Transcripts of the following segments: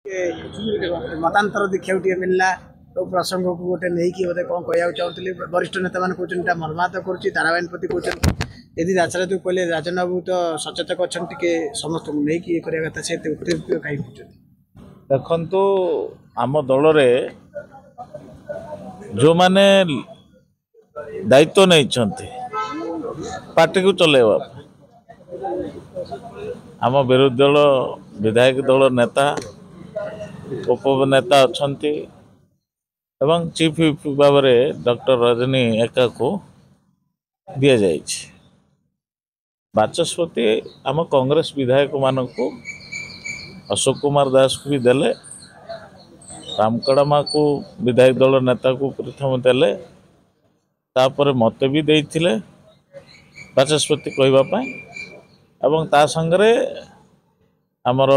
मतांतर देखा मिलला तो प्रसंग को गोटे नहीं कि बोले कौन कहना चाहूँगी वरिष्ठ नेता मैंने कहते मर्माहत करुँची प्रति कहते यदि राजनीति कहले राजन बाबू तो सचेतक अच्छा टे समस्त को नहीं कि कथा से उत्तेजित कहीं देखु आम दल जो माने दायित्व नहीं पार्टी को चलेवा आम विरोधी दल विधायक दल नेता उपनेता अच्छा एवं चीफ व्हिप भाव में डॉक्टर रजनी एका को दि जाए बाचस्पति आम कांग्रेस विधायक मान को अशोक कुमार दास को भी देले रामकड़मा को विधायक दल नेता को प्रथम देले तापर मत भी देइथिले बाचस्पति कहवाई एवं ता संगरे आमर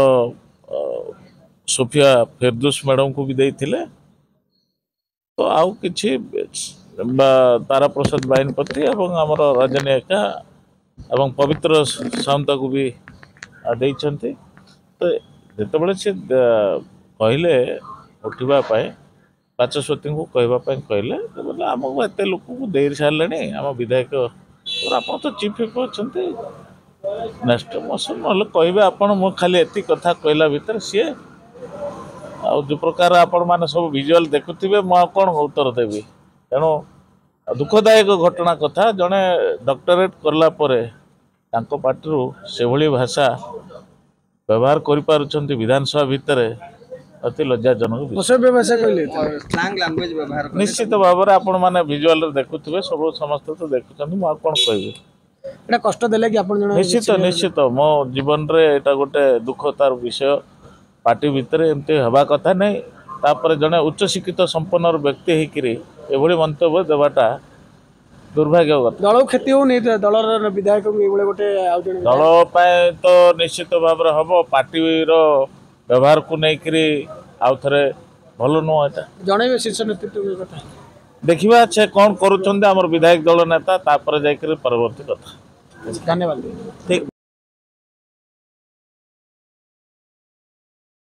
सोफिया फिरदौस मैडम को भी देइथिले तो आउ किछि तारा प्रसाद बाहिनीपति एवं आमर रजनी एका एवं पवित्र साउंत को भी देइछन्ति तो जितेबाला सी कहले उठापी बाचस्पति को कहवाई कहले बोले आमको एत लोक को दे सारे आम विधायक और आप तो चीफ व्हिप अच्छा नेक्स्ट मोशन ना कहे आपड़ खाली एति कथा कहला भितर सी आ जो प्रकार आपण मैंने सब विजुअल देखुवे मुझे कौन उत्तर देवी तेणु दुखदायक घटना कथा जड़े डॉक्टरेट करला पार्टी से भली भाषा व्यवहार कर विधानसभा भितर अति लज्जाजनक निश्चित भाव में आपण मैंने विजुअल देखुवे सब समस्त तो देखुं मुझे कौन कह कष्ट देले कि निश्चित निश्चित मो जीवन रे एटा गोटे दुखतार विषय पार्टी भितर एमती हवा कथा नहीं तापर जड़े उच्च शिक्षित संपन्न व्यक्ति होकर मंतव्य देवाटा दुर्भाग्यगत दल क्षति हो दल विधायक गोटे दल तो निश्चित भाव हम पार्टी व्यवहार को लेकर आउ थे भल नुह जन शीर्ष नेतृत्व कथा देखा से कौन करुँच विधायक दल नेता तापर जाकर परवर्ती कथा धन्यवाद ठीक।